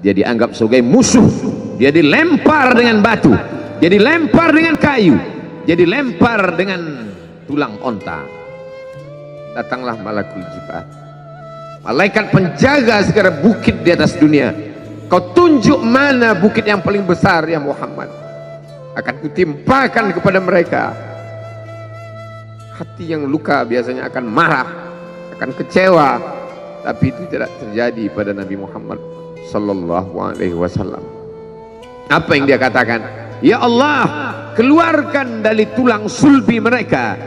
dia dianggap sebagai musuh, dia dilempar dengan batu, dia dilempar dengan kayu, dia dilempar dengan tulang onta. Datanglah malakul jibal, malaikat penjaga segala bukit di atas dunia. Kau tunjuk mana bukit yang paling besar ya Muhammad, akan kutimpakan kepada mereka. Hati yang luka biasanya akan marah, akan kecewa, tapi itu tidak terjadi pada Nabi Muhammad sallallahu alaihi wasallam. Apa yang dia katakan? Ya Allah, keluarkan dari tulang sulbi mereka,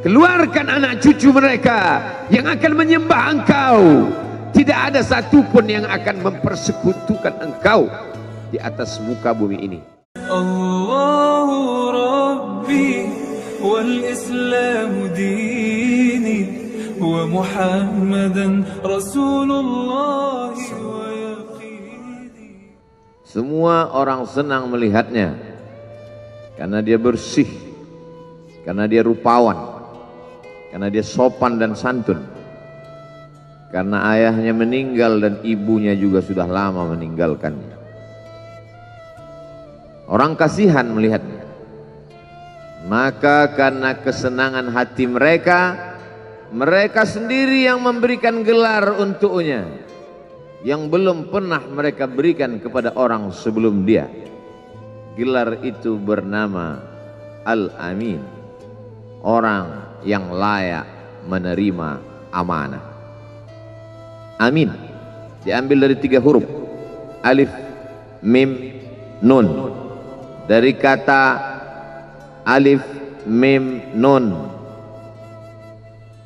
keluarkan anak cucu mereka yang akan menyembah Engkau. Tidak ada satupun yang akan mempersekutukan Engkau di atas muka bumi ini. Allahu Rabbi wal Islam dini wa Muhammadan Rasulullah wa yaqini. Semua orang senang melihatnya karena dia bersih, karena dia rupawan, karena dia sopan dan santun, karena ayahnya meninggal dan ibunya juga sudah lama meninggalkannya. Orang kasihan melihatnya. Maka karena kesenangan hati mereka, mereka sendiri yang memberikan gelar untuknya yang belum pernah mereka berikan kepada orang sebelum dia. Gelar itu bernama Al-Amin, orang yang layak menerima amanah. Amin diambil dari 3 huruf, alif, mim, nun. Dari kata alif, mim, nun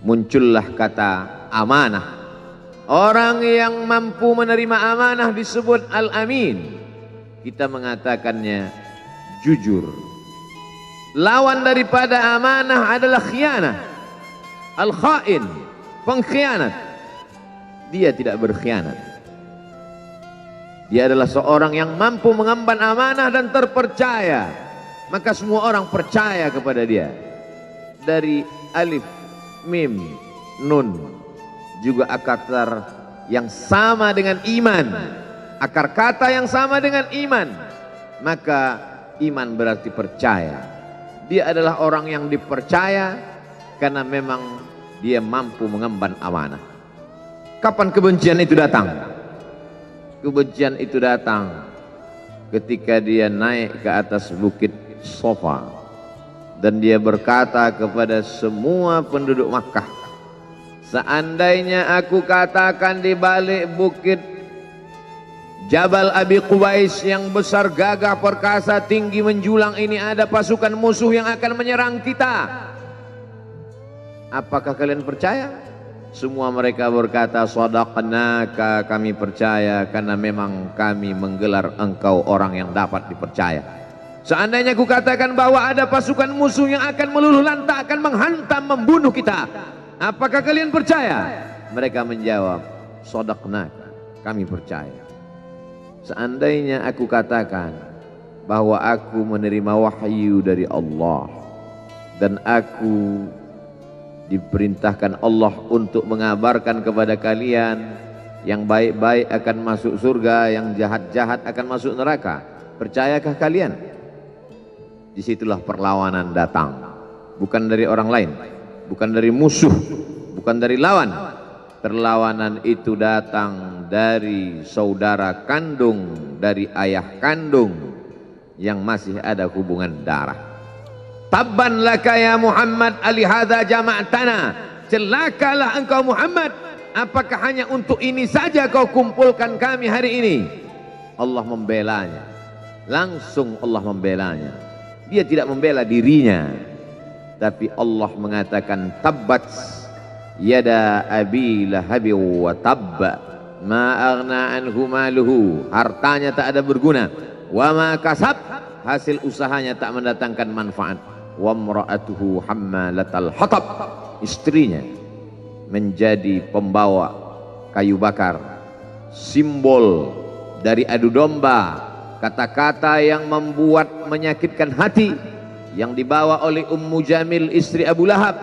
muncullah kata amanah. Orang yang mampu menerima amanah disebut Al-Amin. Kita mengatakannya jujur. Lawan daripada amanah adalah khianah, al-khain, pengkhianat. Dia tidak berkhianat. Dia adalah seorang yang mampu mengemban amanah dan terpercaya. Maka semua orang percaya kepada dia. Dari alif, mim, nun juga akar yang sama dengan iman, akar kata yang sama dengan iman. Maka iman berarti percaya. Dia adalah orang yang dipercaya karena memang dia mampu mengemban amanah. Kapan kebencian itu datang? Kebencian itu datang ketika dia naik ke atas bukit Sofa dan dia berkata kepada semua penduduk Makkah, seandainya aku katakan di balik bukit Jabal Abi Qubais yang besar, gagah, perkasa, tinggi, menjulang ini ada pasukan musuh yang akan menyerang kita, apakah kalian percaya? Semua mereka berkata, shadaqnaka, kami percaya karena memang kami menggelar engkau orang yang dapat dipercaya. Seandainya aku katakan bahwa ada pasukan musuh yang akan meluluh lantakkan, menghantam, membunuh kita, apakah kalian percaya? Mereka menjawab, shadaqnaka, kami percaya. Seandainya aku katakan bahwa aku menerima wahyu dari Allah dan aku diperintahkan Allah untuk mengabarkan kepada kalian yang baik-baik akan masuk surga, yang jahat-jahat akan masuk neraka, percayakah kalian? Disitulah perlawanan datang, bukan dari orang lain, bukan dari musuh, bukan dari lawan. Perlawanan itu datang dari saudara kandung, dari ayah kandung yang masih ada hubungan darah. Tabban laka ya Muhammad alihada jama'tana, celakalah engkau Muhammad, apakah hanya untuk ini saja kau kumpulkan kami hari ini? Allah membelanya, langsung Allah membelanya. Dia tidak membela dirinya, tapi Allah mengatakan tabbat yada abi lahabi wa tabba ma aghna anhu maluhu, hartanya tak ada berguna, wa ma kasab, hasil usahanya tak mendatangkan manfaat, wa mra'atuhu hammalatal hatab, istrinya menjadi pembawa kayu bakar, simbol dari adu domba, kata-kata yang membuat menyakitkan hati yang dibawa oleh Ummu Jamil istri Abu Lahab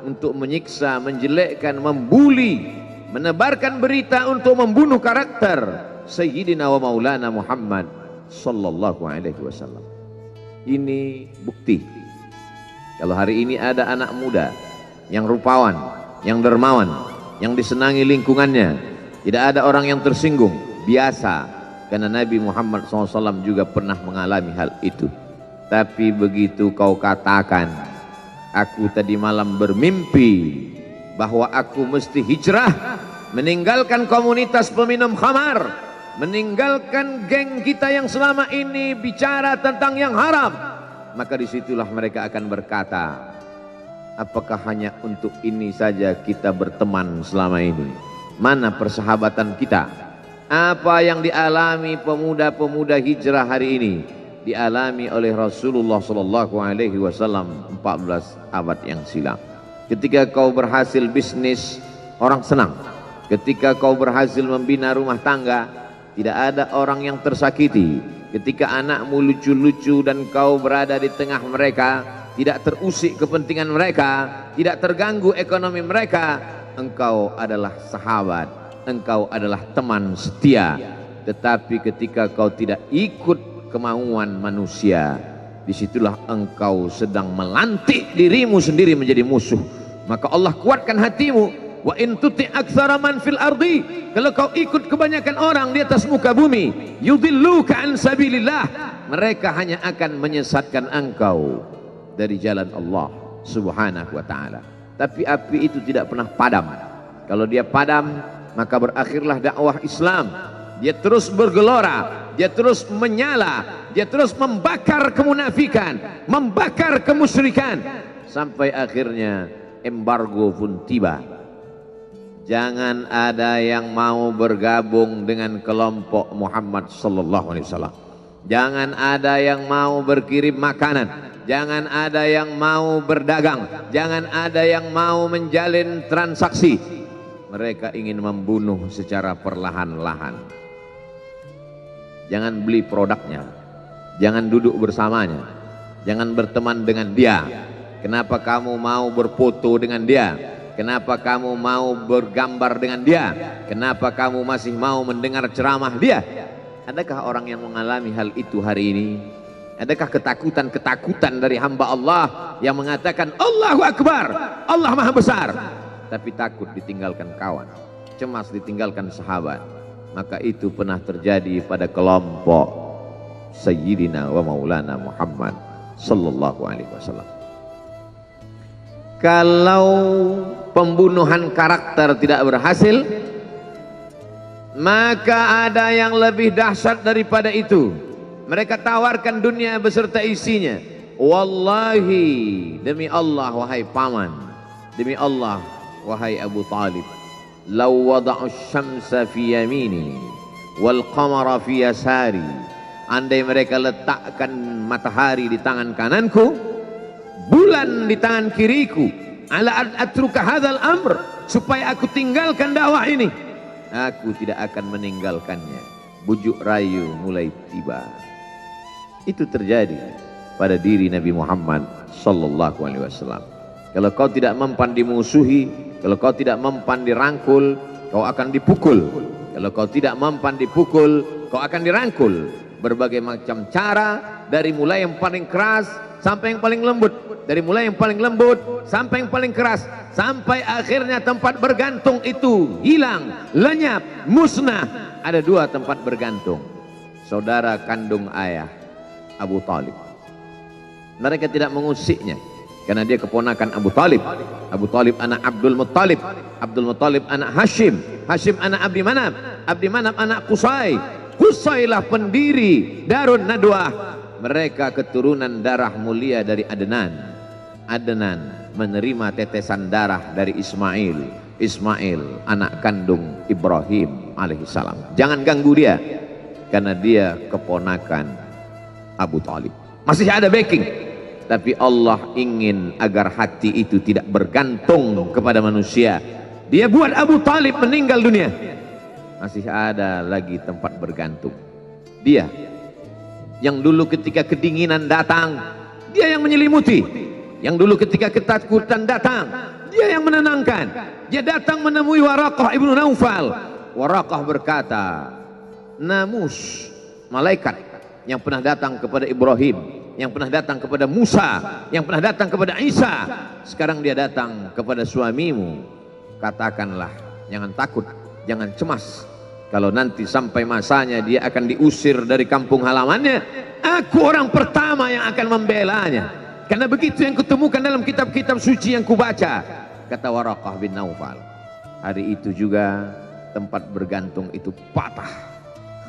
untuk menyiksa, menjelekkan, membuli, menebarkan berita untuk membunuh karakter Sayyidina wa Maulana Muhammad sallallahu alaihi wasallam. Ini bukti kalau hari ini ada anak muda yang rupawan, yang dermawan, yang disenangi lingkungannya, tidak ada orang yang tersinggung, biasa, karena Nabi Muhammad SAW juga pernah mengalami hal itu. Tapi begitu kau katakan, aku tadi malam bermimpi bahwa aku mesti hijrah, meninggalkan komunitas peminum khamar, meninggalkan geng kita yang selama ini bicara tentang yang haram, maka disitulah mereka akan berkata, apakah hanya untuk ini saja kita berteman selama ini? Mana persahabatan kita? Apa yang dialami pemuda-pemuda hijrah hari ini dialami oleh Rasulullah Sallallahu Alaihi Wasallam 14 abad yang silam. Ketika kau berhasil bisnis, orang senang. Ketika kau berhasil membina rumah tangga, tidak ada orang yang tersakiti. Ketika anakmu lucu-lucu dan kau berada di tengah mereka, tidak terusik kepentingan mereka, tidak terganggu ekonomi mereka, engkau adalah sahabat, engkau adalah teman setia. Tetapi ketika kau tidak ikut kemauan manusia, disitulah engkau sedang melantik dirimu sendiri menjadi musuh. Maka Allah kuatkan hatimu. Wa in tuti' aktsara man fil ardi, kalau kau ikut kebanyakan orang di atas muka bumi, yudilluka an sabilillah, mereka hanya akan menyesatkan engkau dari jalan Allah Subhanahu wa taala. Tapi api itu tidak pernah padam. Kalau dia padam, maka berakhirlah dakwah Islam. Dia terus bergelora, dia terus menyala, dia terus membakar kemunafikan, membakar kemusyrikan, sampai akhirnya embargo pun tiba. Jangan ada yang mau bergabung dengan kelompok Muhammad sallallahu alaihi wasallam. Jangan ada yang mau berkirim makanan, jangan ada yang mau berdagang, jangan ada yang mau menjalin transaksi. Mereka ingin membunuh secara perlahan-lahan. Jangan beli produknya, jangan duduk bersamanya, jangan berteman dengan dia. Kenapa kamu mau berfoto dengan dia? Kenapa kamu mau bergambar dengan dia? Kenapa kamu masih mau mendengar ceramah dia? Adakah orang yang mengalami hal itu hari ini? Adakah ketakutan-ketakutan dari hamba Allah yang mengatakan Allahu Akbar, Allah Maha Besar, tapi takut ditinggalkan kawan, cemas ditinggalkan sahabat? Maka itu pernah terjadi pada kelompok Sayyidina wa Maulana Muhammad sallallahu alaihi wasallam. Kalau pembunuhan karakter tidak berhasil, maka ada yang lebih dahsyat daripada itu. Mereka tawarkan dunia beserta isinya. Wallahi, demi Allah wahai paman, demi Allah wahai Abu Talib, law wada'u syamsa fi yamini wal qamara fi yasari, andai mereka letakkan matahari di tangan kananku, bulan di tangan kiriku, ala an atruka hadzal amr, supaya aku tinggalkan dakwah ini, aku tidak akan meninggalkannya. Bujuk rayu mulai tiba. Itu terjadi pada diri Nabi Muhammad sallallahu alaihi wasallam. Kalau kau tidak mempan dimusuhi, kalau kau tidak mempan dirangkul, kau akan dipukul. Kalau kau tidak mempan dipukul, kau akan dirangkul. Berbagai macam cara, dari mulai yang paling keras sampai yang paling lembut, dari mulai yang paling lembut sampai yang paling keras, sampai akhirnya tempat bergantung itu hilang, lenyap, musnah. Ada dua tempat bergantung, saudara kandung ayah Abu Talib. Mereka tidak mengusiknya karena dia keponakan Abu Talib. Abu Talib anak Abdul Muttalib, Abdul Muttalib anak Hashim, Hashim anak Abdi Manaf, Abdi Manaf anak Qusay, Qusaylah pendiri Darun Nadwah. Mereka keturunan darah mulia dari Adnan. Adnan menerima tetesan darah dari Ismail. Ismail anak kandung Ibrahim alaihissalam. Jangan ganggu dia, karena dia keponakan Abu Talib. Masih ada backing, tapi Allah ingin agar hati itu tidak bergantung kepada manusia. Dia buat Abu Talib meninggal dunia, masih ada lagi tempat bergantung. Dia yang dulu ketika kedinginan datang, dia yang menyelimuti. Yang dulu ketika ketakutan datang, dia yang menenangkan. Dia datang menemui Waraqah ibnu Naufal. Waraqah berkata, namus, malaikat yang pernah datang kepada Ibrahim, yang pernah datang kepada Musa, yang pernah datang kepada Isa, sekarang dia datang kepada suamimu. Katakanlah, jangan takut, jangan cemas. Kalau nanti sampai masanya dia akan diusir dari kampung halamannya, aku orang pertama yang akan membelanya. Karena begitu yang kutemukan dalam kitab-kitab suci yang kubaca. Kata Waraqah bin Naufal. Hari itu juga tempat bergantung itu patah.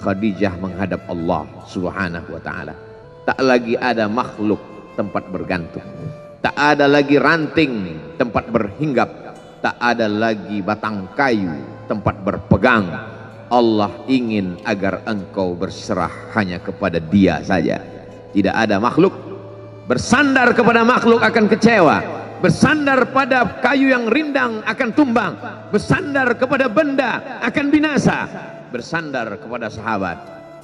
Khadijah menghadap Allah Subhanahu wa ta'ala. Tak lagi ada makhluk tempat bergantung. Tak ada lagi ranting tempat berhinggap. Tak ada lagi batang kayu tempat berpegang. Allah ingin agar engkau berserah hanya kepada Dia saja. Tidak ada makhluk. Bersandar kepada makhluk akan kecewa. Bersandar pada kayu yang rindang akan tumbang. Bersandar kepada benda akan binasa. Bersandar kepada sahabat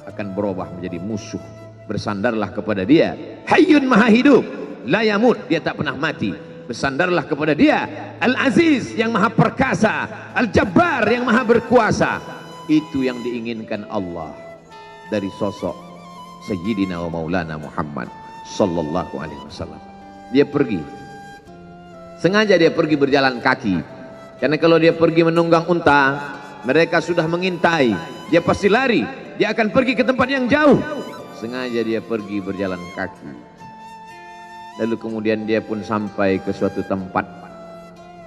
akan berubah menjadi musuh. Bersandarlah kepada Dia, Hayyun Maha Hidup, la yamut, Dia tak pernah mati. Bersandarlah kepada Dia, Al-Aziz yang Maha Perkasa, Al-Jabbar yang Maha Berkuasa. Itu yang diinginkan Allah dari sosok Sayyidina wa Maulana Muhammad sallallahu alaihi wasallam. Dia pergi, sengaja dia pergi berjalan kaki, karena kalau dia pergi menunggang unta, mereka sudah mengintai, dia pasti lari, dia akan pergi ke tempat yang jauh. Sengaja dia pergi berjalan kaki. Lalu kemudian dia pun sampai ke suatu tempat.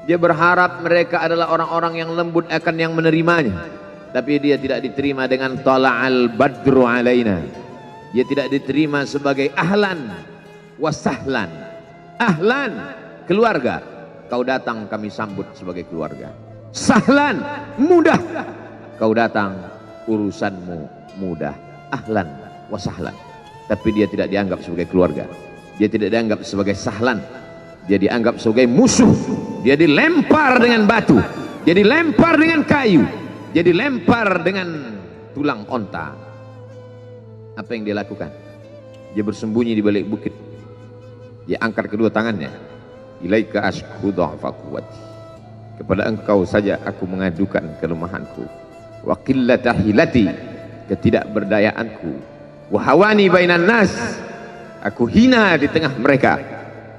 Dia berharap mereka adalah orang-orang yang lembut akan yang menerimanya. Tapi dia tidak diterima dengan tala'al badru alaina. Dia tidak diterima sebagai ahlan wasahlan. Ahlan, keluarga. Kau datang kami sambut sebagai keluarga. Sahlan, mudah. Kau datang, urusanmu mudah. Ahlan wasahlan. Tapi dia tidak dianggap sebagai keluarga. Dia tidak dianggap sebagai sahlan. Dia dianggap sebagai musuh. Dia dilempar dengan batu. Dia dilempar dengan kayu. Dia dilempar dengan tulang onta. Apa yang dia lakukan? Dia bersembunyi di balik bukit. Dia angkat kedua tangannya. Ilaika ashku dha'fa quwwati. Kepada engkau saja aku mengadukan kelemahanku. Wa qillata hilati, ketidakberdayaanku. Wa hawani bainan nas, aku hina di tengah mereka.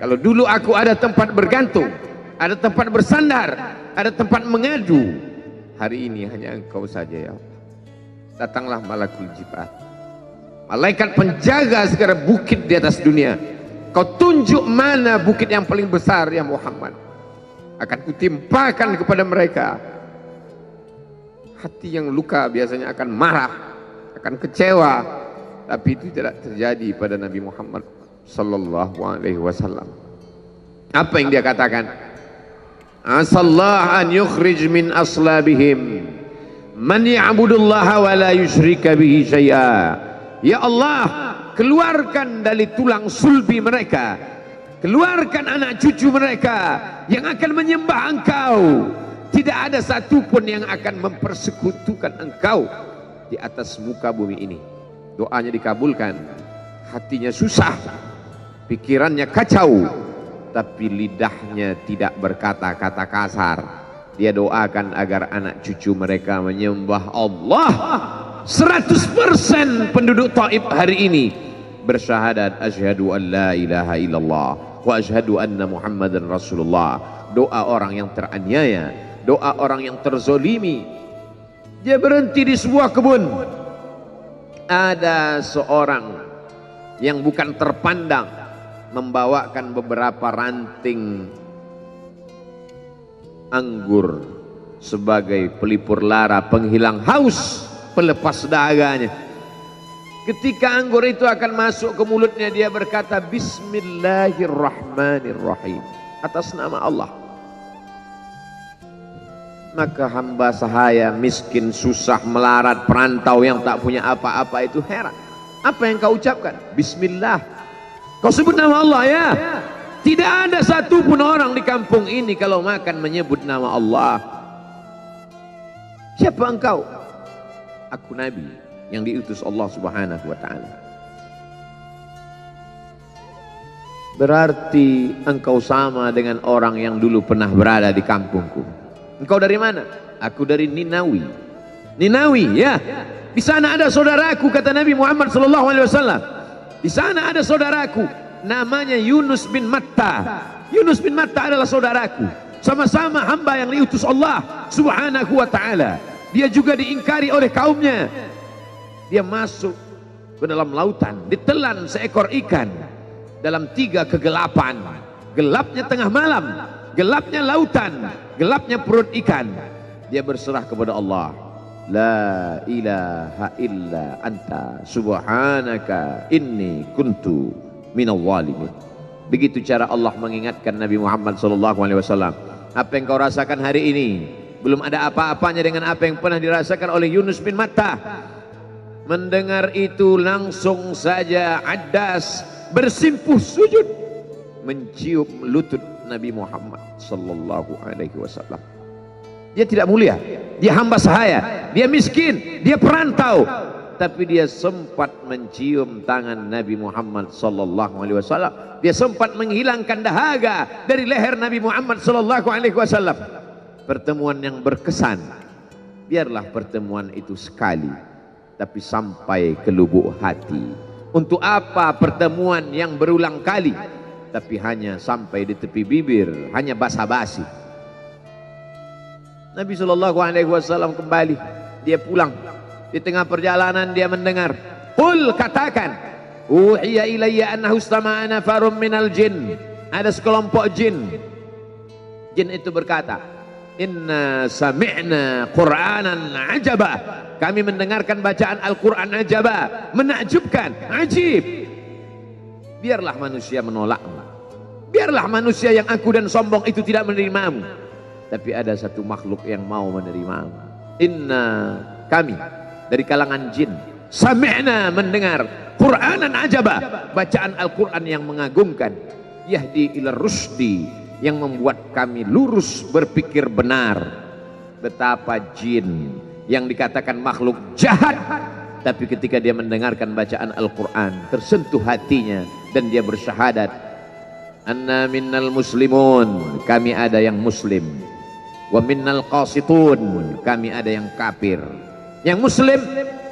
Kalau dulu aku ada tempat bergantung, ada tempat bersandar, ada tempat mengadu, hari ini hanya engkau saja ya Allah. Datanglah malakul jibal, malaikat penjaga segala bukit di atas dunia. Kau tunjuk mana bukit yang paling besar ya Muhammad, akan kutimpakan kepada mereka. Hati yang luka biasanya akan marah, akan kecewa, tapi itu tidak terjadi pada Nabi Muhammad sallallahu alaihi wasallam. Apa yang dia katakan? Asallah an yukhrij min aslabihim man ya'budullaha wa la yusyrika bihi syai'a. Ya Allah, keluarkan dari tulang sulbi mereka, keluarkan anak cucu mereka yang akan menyembah engkau. Tidak ada satupun yang akan mempersekutukan engkau di atas muka bumi ini. Doanya dikabulkan, hatinya susah, pikirannya kacau, tapi lidahnya tidak berkata-kata kasar. Dia doakan agar anak cucu mereka menyembah Allah. 100% penduduk Taif hari ini bersyahadat asyhadu an la ilaha illallah wa asyhadu anna Muhammadan Rasulullah. Doa orang yang teraniaya, doa orang yang terzolimi. Dia berhenti di sebuah kebun. Ada seorang yang bukan terpandang membawakan beberapa ranting anggur sebagai pelipur lara, penghilang haus, pelepas dahaganya. Ketika anggur itu akan masuk ke mulutnya, dia berkata Bismillahirrahmanirrahim, atas nama Allah. Maka hamba sahaya miskin, susah, melarat, perantau yang tak punya apa-apa itu heran. Apa yang kau ucapkan? Bismillah. Kau sebut nama Allah ya. Tidak ada satupun orang di kampung ini kalau makan menyebut nama Allah. Siapa engkau? Aku Nabi yang diutus Allah Subhanahu wa ta'ala. Berarti engkau sama dengan orang yang dulu pernah berada di kampungku. Engkau dari mana? Aku dari Ninawi. Ninawi ya. Di sana ada saudaraku, kata Nabi Muhammad SAW. Di sana ada saudaraku, namanya Yunus bin Matta. Yunus bin Matta adalah saudaraku. Sama-sama hamba yang diutus Allah Subhanahu wa ta'ala. Dia juga diingkari oleh kaumnya. Dia masuk ke dalam lautan, ditelan seekor ikan dalam 3 kegelapan. Gelapnya tengah malam, gelapnya lautan, gelapnya perut ikan. Dia berserah kepada Allah. La ilaha illa anta subhanaka inni kuntu minal zalimin. Begitu cara Allah mengingatkan Nabi Muhammad SAW. Apa yang kau rasakan hari ini belum ada apa-apanya dengan apa yang pernah dirasakan oleh Yunus bin Matta. Mendengar itu langsung saja Addas bersimpuh sujud mencium lutut Nabi Muhammad SAW. Dia tidak mulia, dia hamba sahaya, dia miskin, dia perantau, tapi dia sempat mencium tangan Nabi Muhammad SAW. Dia sempat menghilangkan dahaga dari leher Nabi Muhammad SAW. Pertemuan yang berkesan. Biarlah pertemuan itu sekali, tapi sampai ke lubuk hati. Untuk apa pertemuan yang berulang kali, tapi hanya sampai di tepi bibir, hanya basa-basi. Nabi SAW kembali, dia pulang. Di tengah perjalanan dia mendengar, qul, katakan, uhiya ilayya annahu istama'ana farum minal jin. Ada sekelompok jin. Jin itu berkata, inna sami'na qur'anan ajaba. Kami mendengarkan bacaan Al-Quran ajaba, menakjubkan, ajib. Biarlah manusia menolakmu, biarlah manusia yang aku dan sombong itu tidak menerimamu, tapi ada satu makhluk yang mau menerimamu. Inna, kami dari kalangan jin, sami'na, mendengar, Qur'anan ajaba, bacaan Al-Quran yang mengagumkan, yahdi ila rusdi, yang membuat kami lurus berpikir benar. Betapa jin yang dikatakan makhluk jahat, tapi ketika dia mendengarkan bacaan Al-Quran tersentuh hatinya dan dia bersyahadat, anna minnal muslimun, kami ada yang muslim, wa minnal qasitun, kami ada yang kafir. Yang muslim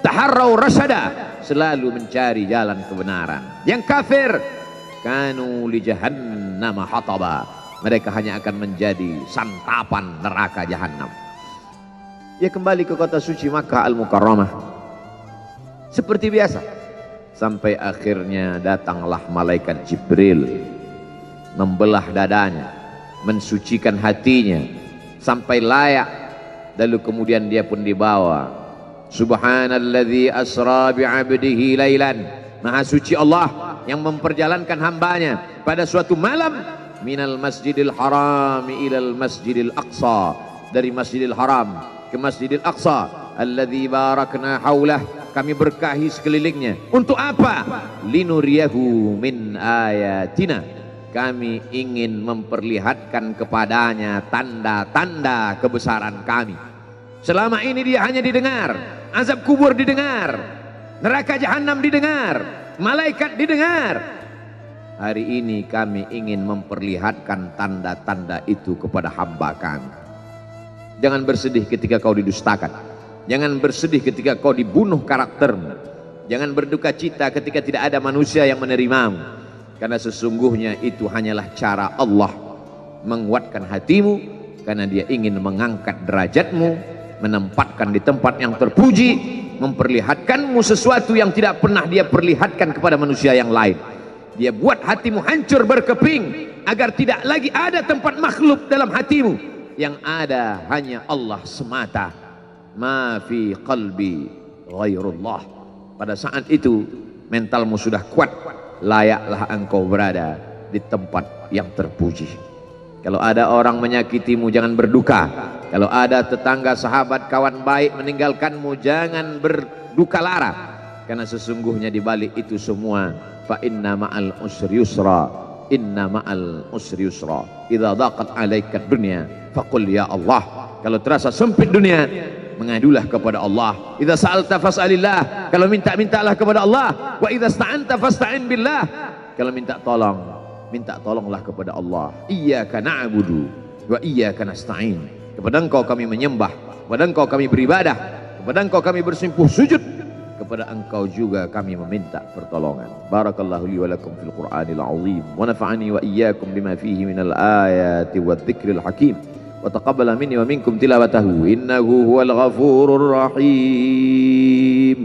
taharrau rasyada, selalu mencari jalan kebenaran. Yang kafir kanu li jahannam hataba, mereka hanya akan menjadi santapan neraka jahanam. Dia kembali ke kota suci Makkah Al-Mukarramah seperti biasa, sampai akhirnya datanglah malaikat Jibril membelah dadanya, mensucikan hatinya sampai layak, lalu kemudian dia pun dibawa. Subhanalladzi asra bi'abdihi lailan, maha suci Allah yang memperjalankan hambanya pada suatu malam, minal masjidil haram ilal masjidil aqsa, dari masjidil haram ke Masjidil Aqsa, alladzi barakna haulah, kami berkahi sekelilingnya. Untuk apa? Linuriyahu min ayatina, kami ingin memperlihatkan kepadanya tanda-tanda kebesaran kami. Selama ini dia hanya didengar, azab kubur didengar, neraka jahanam didengar, malaikat didengar. Hari ini kami ingin memperlihatkan tanda-tanda itu kepada hamba kami. Jangan bersedih ketika kau didustakan, jangan bersedih ketika kau dibunuh karaktermu, jangan berduka cita ketika tidak ada manusia yang menerimamu, karena sesungguhnya itu hanyalah cara Allah menguatkan hatimu, karena dia ingin mengangkat derajatmu, menempatkan di tempat yang terpuji, memperlihatkanmu sesuatu yang tidak pernah dia perlihatkan kepada manusia yang lain. Dia buat hatimu hancur berkeping agar tidak lagi ada tempat makhluk dalam hatimu, yang ada hanya Allah semata. Ma fi qalbi ghairullah. Pada saat itu mentalmu sudah kuat, layaklah engkau berada di tempat yang terpuji. Kalau ada orang menyakitimu, jangan berduka. Kalau ada tetangga, sahabat, kawan baik meninggalkanmu, jangan berduka lara, karena sesungguhnya di balik itu semua, fa inna ma'al usri yusra, inna ma'al usri yusra, idza daqat 'alaika dunya faqul ya Allah. Kalau terasa sempit dunia, mengadulah kepada Allah. Idza sa'alta fas'alillah, kalau minta-mintalah kepada Allah. Wa idza sta'anta fasta'in billah, kalau minta tolong, minta tolonglah kepada Allah. Iyyaka na'budu wa iyyaka nasta'in, kepada engkau kami menyembah, kepada engkau kami beribadah, kepada kepada engkau kami bersimpuh sujud, kepada engkau juga kami meminta pertolongan. Barakallahu li wa lakum fil Qur'anil azim wa nafa'ani wa iyyakum bima fihi minal ayati wadh-dhikril hakim wa taqabbala minni wa minkum tilawatahu innahu huwal ghafurur rahim.